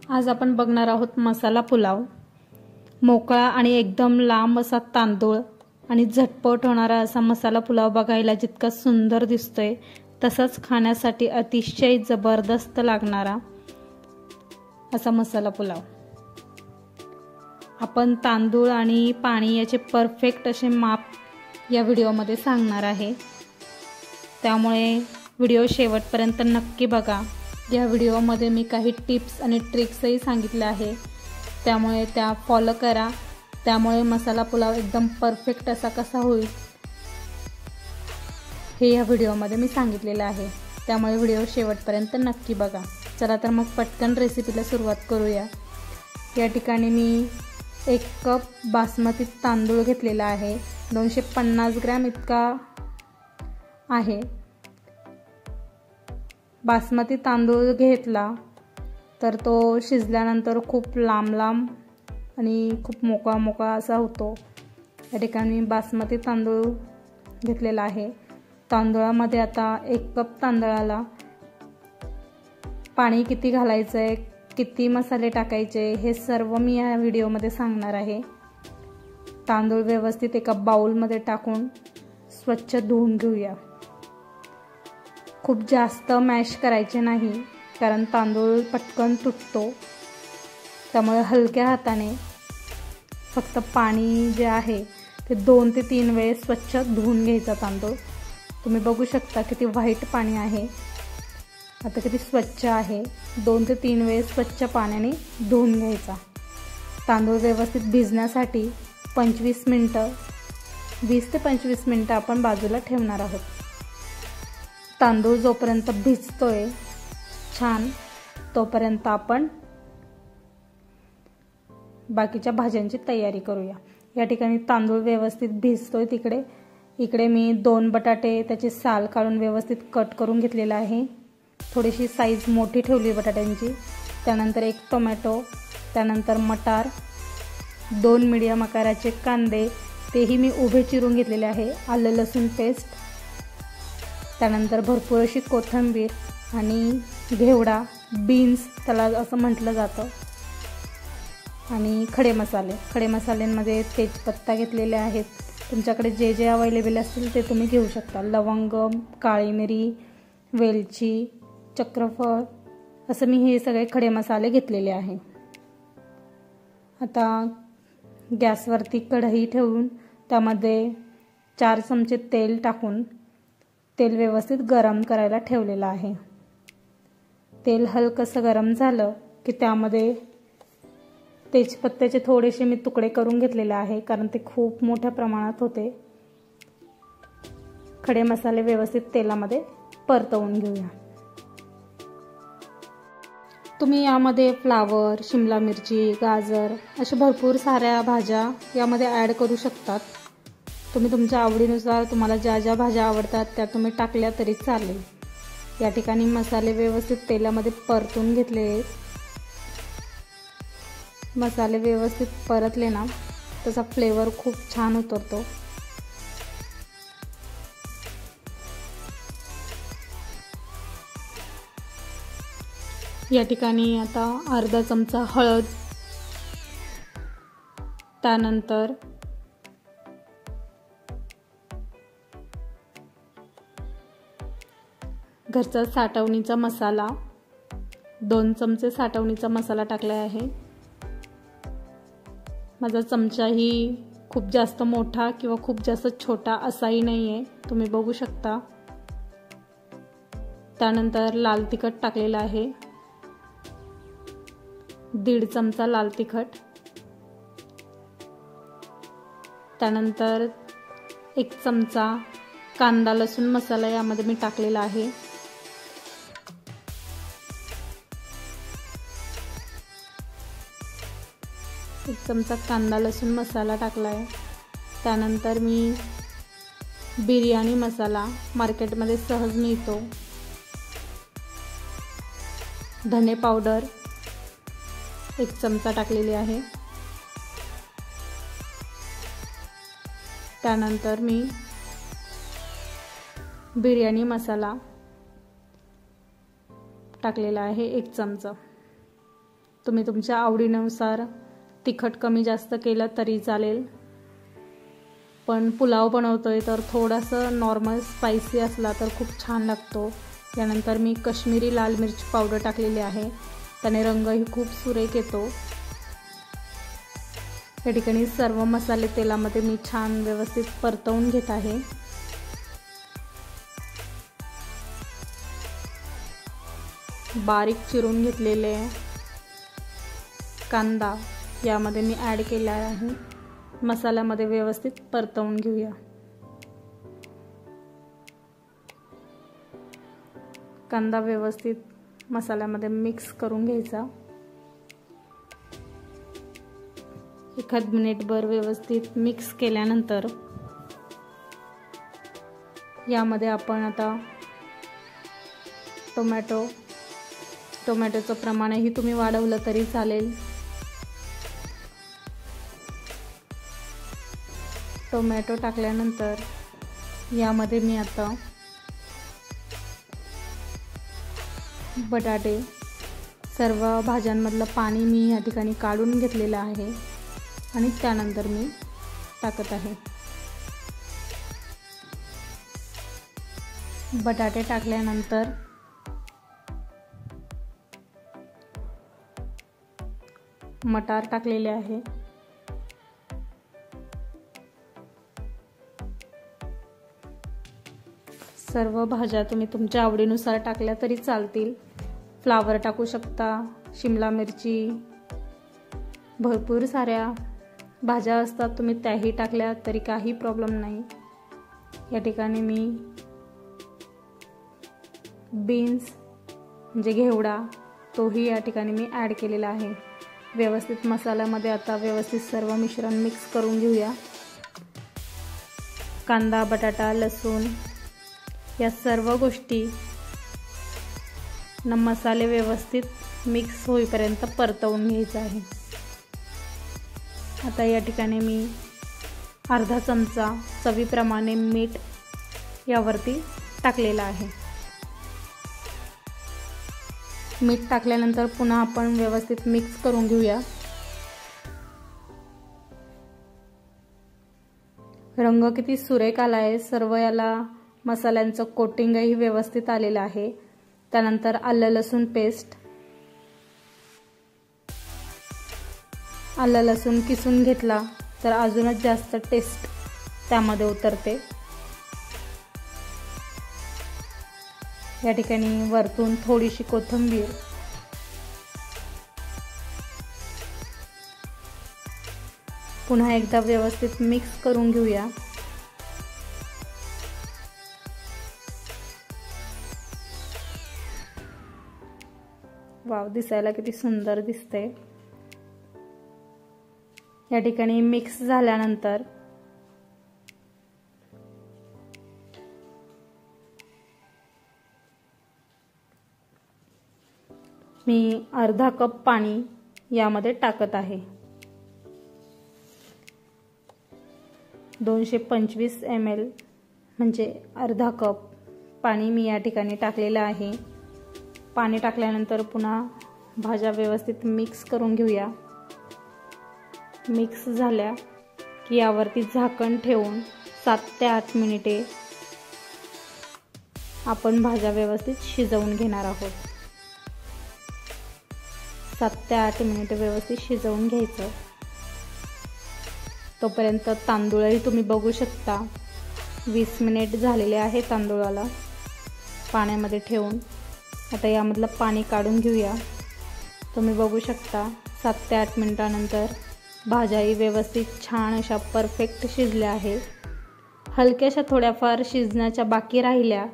आज आपण बघणार आहोत मसाला पुलाव। मोकळा आणि एकदम लांब असा तांदूळ आणि झटपट होणारा असा मसाला पुलाव बघायला जितका सुंदर दिसतोय तसंच खाण्यासाठी अतिशय जबरदस्त लागणारा असा मसाला पुलाव। आपण तांदूळ आणि पाणी याचे परफेक्ट असे माप या व्हिडिओमध्ये सांगणार आहे, त्यामुळे व्हिडिओ शेवटपर्यंत नक्की बघा। या व्हिडिओमध्ये मी काही टिप्स आणि ट्रिक्सही सांगितले आहे, त्यामुळे त्या फॉलो करा। त्यामुळे मसाला पुलाव एकदम परफेक्ट असा कसा होईल हे या व्हिडिओमध्ये मी सांगितलेलं आहे, त्यामुळे व्हिडिओ शेवटपर्यंत नक्की बघा। चला तर मग पटकन रेसिपीला सुरुवात करूया। या ठिकाणी मी 1 कप बासमती तांदूळ घेतलेला आहे, 250 ग्रॅम इतका आहे। बासमती तांदूळ घेतला तर तो शिजल्यानंतर खूप लांब आणि खूप मोकळा असा होतो। या ठिकाणी बासमती तांदूळ घेतलेला आहे। तांदूळामध्ये आता 1 कप तांदळाला पाणी किती घालायचं आहे, किती मसाले टाकायचे हे सर्व मी या व्हिडिओमध्ये सांगणार आहे। तांदूळ व्यवस्थित एका बाउलमध्ये टाकून स्वच्छ धुवून घेऊया। खूप जास्त मॅश करायचे नाही, कारण तांदूळ पटकन तुटतो, त्यामुळे हलक्या हाताने फक्त पाणी जे आहे ते 2 ते 3 वेळेस स्वच्छ धुवून घ्यायचा तांदूळ। तुम्ही बघू शकता किती व्हाईट पाणी आहे, आता किती स्वच्छ आहे। 2 ते 3 वेळेस स्वच्छ पाण्याने धुवून घ्यायचा। तांदूळ व्यवस्थित भिजण्यासाठी 20 ते 25 मिनिटं आपण बाजूला ठेवणार आहोत। तांदूळ जोपर्यंत भिजतोय छान तोपर्यंत आपण बाकीच्या भाज्यांची तयारी करूया। या ठिकाणी तांदूळ व्यवस्थित भिजतोय इकडे मी 2 बटाटे त्याची साल काढून व्यवस्थित कट करून घेतलेला आहे। थोडीशी साईज मोठी ठेवली बटाट्यांची। त्यानंतर 1 टोमॅटो, त्यानंतर मटार, 2 मीडियम आकाराचे कांदे, तेही मी उभे चिरून घेतलेले आहे। आलं लसूण पेस्ट, त्यानंतर भरपूर अशी कोथिंबीर आणि घेवडा, बीन्स त्याला असं म्हटलं जातं, आणि खडे मसाल्यांमध्ये तेजपत्ता घेतलेले आहेत। तुमच्याकडे जे अवेलेबल असतील ते तुम्ही घेऊ शकता। लवंग, काळी मिरी, वेलची, चक्रफळ असं मी हे सगळे खडे मसाले घेतलेले आहे। आता गॅसवरती कढई ठेवून त्यामध्ये 4 चमचे तेल टाकून तेल व्यवस्थित गरम करायला ठेवलेलं आहे। तेल हलकसं गरम झालं की त्यामध्ये तेजपत्त्याचे थोडेसे मी तुकडे करून घेतलेले आहे, कारण ते खूप मोठ्या प्रमाणात होते। खडे मसाले व्यवस्थित तेलामध्ये परतवून घेऊया। तुम्ही यामध्ये फ्लावर, शिमला मिरची, गाजर अशा भरपूर साऱ्या भाज्या यामध्ये ॲड करू शकतात। तुम्ही तुमच्या आवडीनुसार तुम्हाला ज्या भाज्या आवडतात त्या तुम्ही टाकल्या तरी चालेल। या ठिकाणी मसाले व्यवस्थित तेलामध्ये परतून घेतले। मसाले व्यवस्थित परतले ना त्याचा फ्लेवर खूप छान उतरतो। या ठिकाणी आता अर्धा चमचा हळद, त्यानंतर घरचा साठवणीचा मसाला, 2 चमचे साठवणीचा मसाला टाकला आहे। माझा चमचाही खूप जास्त मोठा किंवा खूप जास्त छोटा असाही नाही आहे, तुम्ही बघू शकता। त्यानंतर लाल तिखट टाकलेला आहे, 1.5 चमचा लाल तिखट, त्यानंतर 1 चमचा कांदा लसूण मसाला यामध्ये मी टाकलेला आहे। एक चमचा कांदा लसूण मसाला टाकला आहे। त्यानंतर मी बिर्याणी मसाला मार्केटमध्ये सहज मिळतो, धने पावडर 1 चमचा टाकलेली आहे। त्यानंतर मी बिर्याणी मसाला टाकलेला आहे 1 चमचा। तुम्ही तुमच्या आवडीनुसार तिखट कमी जास्त केलं तरी चालेल, पण पुलाव बनवतोय तर थोडंसं नॉर्मल स्पायसी असला तर खूप छान लागतो. यानंतर मी काश्मीरी लाल मिरची पावडर टाकलेली आहे, त्याने रंगही खूप सुरेख येतो. या ठिकाणी सर्व मसाले तेलामध्ये मी छान व्यवस्थित परतवून घेत आहे. बारीक चिरून घेतलेले कांदा यामध्ये मी ॲड केला आहे. मसाल्यामध्ये व्यवस्थित परतवून घेऊया. कांदा व्यवस्थित मसाल्यामध्ये मिक्स करून घ्यायचा. 1 मिनिटभर व्यवस्थित मिक्स केल्यानंतर यामध्ये आपण आता टोमॅटोचं प्रमाणही तुम्ही वाढवलं तरी चालेल. टोमॅटो टाकल्यानंतर यामध्ये मी आता बटाटे, सर्व भाज्यांमधलं पाणी मी या ठिकाणी काढून घेतलेलं आहे आणि त्यानंतर मी टाकत आहे. बटाटे टाकल्यानंतर मटार टाकलेले आहे. सर्व भाज्या तुम्ही तुमच्या आवडीनुसार टाकल्या तरी चालतील. फ्लावर टाकू शकता, शिमला मिरची, भरपूर साऱ्या भाज्या असतात, तुम्ही त्याही टाकल्या तरी काही प्रॉब्लेम नाही. या ठिकाणी मी बीन्स म्हणजे घेवडा तोही या ठिकाणी मी ॲड केलेला आहे. व्यवस्थित मसाल्यामध्ये आता व्यवस्थित सर्व मिश्रण मिक्स करून घेऊया. कांदा, बटाटा, लसूण या सर्व गोष्टी मसाले व्यवस्थित मिक्स होईपर्यंत परतवून घ्यायचं आहे. आता या ठिकाणी मी अर्धा चमचा चवीप्रमाणे मीठ यावरती टाकलेलं आहे. मीठ टाकल्यानंतर पुन्हा आपण व्यवस्थित मिक्स करून घेऊया. रंग किती सुरेख आला आहे. सर्व याला मसाल्यांचं कोटिंगही व्यवस्थित आलेलं आहे. त्यानंतर आलं लसूण पेस्ट, आलं लसूण किसून घेतला तर अजूनच जास्त टेस्ट त्यामध्ये उतरते. या ठिकाणी वरतून थोडीशी कोथिंबीर, पुन्हा एकदा व्यवस्थित मिक्स करून घेऊया. वाव, दिसायला किती सुंदर दिसते. या ठिकाणी मिक्स झाल्यानंतर मी अर्धा कप पाणी यामध्ये टाकत आहे. 225 ml म्हणजे अर्धा कप पाणी मी या ठिकाणी टाकलेलं आहे. पाणी टाकल्यानंतर पुन्हा भाज्या व्यवस्थित मिक्स करून घेऊया. मिक्स झाल्या की यावरती झाकण ठेवून 7 ते 8 मिनिटे आपण भाज्या व्यवस्थित शिजवून घेणार आहोत. 7 ते 8 मिनिटे व्यवस्थित शिजवून घ्यायचं. तोपर्यंत तांदूळही तुम्ही बघू शकता 20 मिनिट झालेले आहे तांदूळाला पाण्यामध्ये ठेवून. आता यामधलं पाणी काढून घेऊया. तुम्ही बघू शकता 7 ते 8 मिनिटानंतर भाज्याही व्यवस्थित छान अशा परफेक्ट शिजल्या आहे. हलक्याशा थोड्याफार शिजण्याच्या बाकी राहिल्या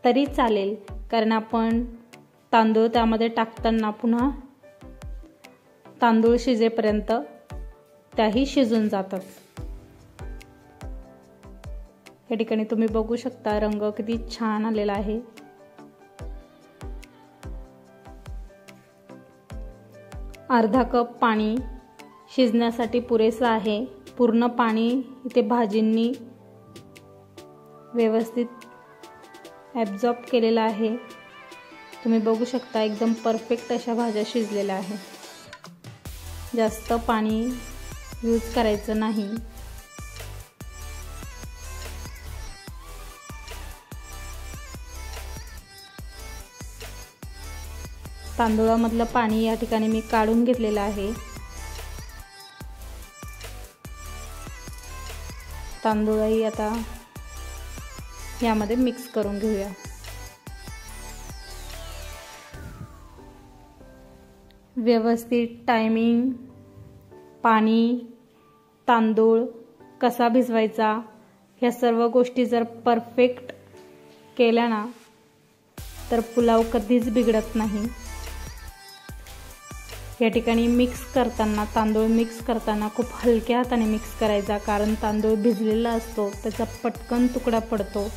तरी चालेल, कारण आपण तांदूळ त्यामध्ये टाकताना पुन्हा तांदूळ शिजेपर्यंत त्याही शिजून जातात. या ठिकाणी तुम्ही बघू शकता रंग किती छान आलेला आहे. अर्धा कप पाणी शिजण्यासाठी पुरेसं आहे. पूर्ण पाणी इथे भाजींनी व्यवस्थित ॲब्झॉर्ब केलेलं आहे. तुम्ही बघू शकता एकदम परफेक्ट अशा भाज्या शिजलेल्या आहेत. जास्त पाणी यूज करायचं नाही। तांदूळामधलं पाणी या ठिकाणी मी काढून घेतलेलं आहे। तांदूळही आता यामध्ये मिक्स करून घेऊया। व्यवस्थित टायमिंग, पाणी, तांदूळ कसा भिजवायचा ह्या सर्व गोष्टी जर परफेक्ट केल्या ना तर पुलाव कधीच बिघडत नाही। या ठिकाणी मिक्स करताना, तांदूळ मिक्स करताना खूप हलक्या हाताने मिक्स करायचा, कारण तांदूळ भिजलेला असतो, त्याचा पटकन तुकडा पडतो,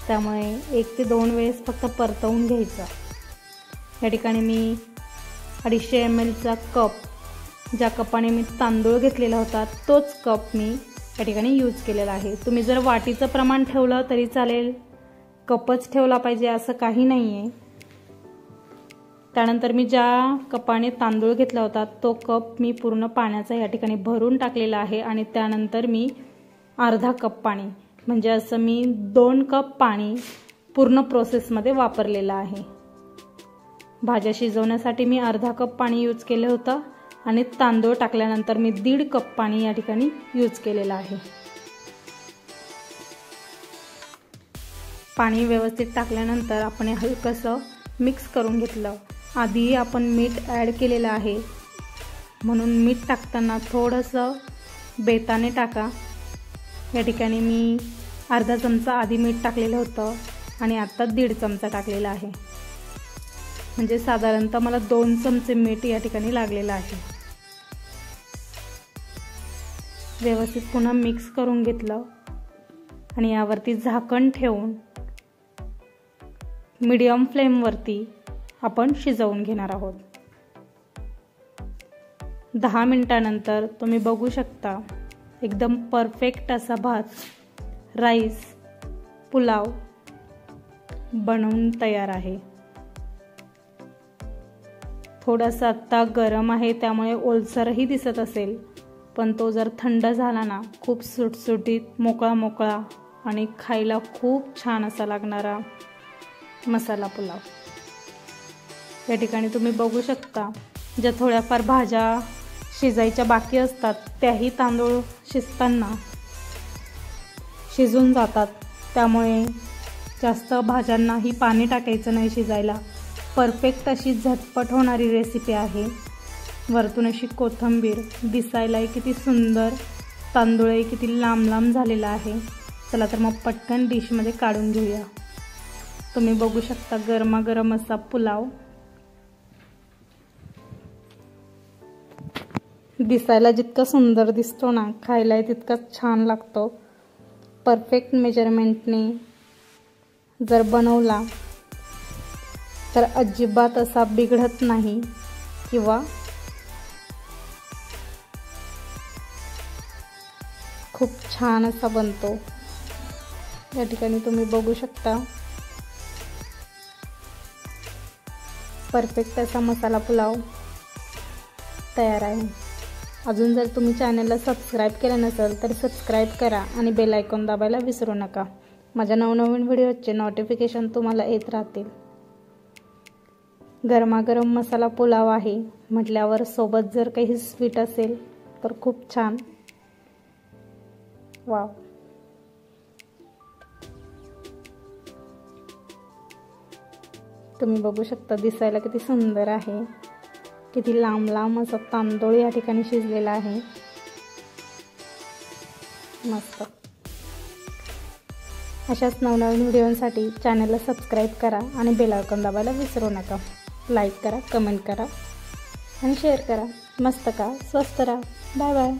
त्यामुळे 1 ते 2 वेळेस फक्त परतवून घ्यायचा। या ठिकाणी मी 250 ml चा कप, ज्या कपाने मी तांदूळ घेतलेला होता तोच कप मी या ठिकाणी यूज केलेला आहे। तुम्ही जर वाटीचं प्रमाण ठेवलं तरी चालेल, कपच ठेवला पाहिजे असं काही नाही आहे। त्यानंतर मी ज्या कपाने तांदूळ घेतला होता तो कप मी पूर्ण पाण्याचा या ठिकाणी भरून टाकलेला आहे आणि त्यानंतर मी अर्धा कप पाणी, म्हणजे असं मी 2 कप पाणी पूर्ण प्रोसेसमध्ये वापरलेलं आहे। भाज्या शिजवण्यासाठी मी अर्धा कप पाणी यूज केलं होतं आणि तांदूळ टाकल्यानंतर मी 1.5 कप पाणी या ठिकाणी यूज केलेलं आहे। पाणी व्यवस्थित टाकल्यानंतर आपण हलकंसं मिक्स करून घेतलं। आधी आपण मीठ ॲड केलेलं आहे, म्हणून मीठ टाकताना थोडंसं बेताने टाका। या ठिकाणी मी अर्धा चमचा आधी मीठ टाकलेलं होतं आणि आता 1.5 चमचा टाकलेला आहे, म्हणजे साधारणतः मला 2 चमचे मीठ या ठिकाणी लागलेलं आहे। व्यवस्थित पुन्हा मिक्स करून घेतलं आणि यावरती झाकण ठेवून मीडियम फ्लेमवरती आपण शिजवून घेणार आहोत। 10 मिनिटांनंतर तुम्ही बघू शकता एकदम परफेक्ट असा भात, राईस, पुलाव बनवून तयार आहे। थोडासा आत्ता गरम आहे त्यामुळे ओलसरही दिसत असेल, पण तो जर थंड झाला ना खूप सुटसुटीत, मोकळा मोकळा आणि खायला खूप छान असा लागणारा मसाला पुलाव। या ठिकाणी तुम्ही बघू शकता ज्या थोड्याफार भाज्या शिजायच्या बाकी असतात त्याही तांदूळ शिजताना शिजून जातात, त्यामुळे जास्त भाज्यांनाही पाणी टाकायचं नाही शिजायला। परफेक्ट अशी झटपट होणारी रेसिपी आहे। वरतून अशी कोथिंबीर, दिसायलाही किती सुंदर, तांदूळही किती लांब लांब झालेला आहे। चला तर मग पटकन डिशमध्ये काढून घेऊया। तुम्ही बघू शकता गरमागरम असा पुलाव, दिसायला जितका सुंदर दिसतो ना खायला तितकाच छान लागतो। परफेक्ट मेजरमेंटने जर बनवला तर अजिबात असा बिघडत नाही किंवा खूप छान असा बनतो। या ठिकाणी तुम्ही बघू शकता परफेक्ट असा मसाला पुलाव तयार आहे। अजून जर तुम्ही चॅनलला सबस्क्राईब केलं नसेल तर सबस्क्राईब करा आणि बेल आयकॉन दाबायला विसरू नका। माझ्या नवनवीन व्हिडिओचे नोटिफिकेशन तुम्हाला येत राहतील। गरमागरम मसाला पुलाव आहे म्हटल्यावर सोबत जर काही स्वीट असेल तर खूप छान। वाव, तुम्ही बघू शकता दिसायला किती सुंदर आहे, किती लांब लांब असा तांदूळ या ठिकाणी शिजलेला आहे। मस्त। अशाच नवनवीन व्हिडिओसाठी चॅनलला सबस्क्राईब करा आणि बेल आयकॉन दाबायला विसरू नका। लाईक करा, कमेंट करा आणि शेअर करा। मस्त का, स्वस्त राहा। Bye bye.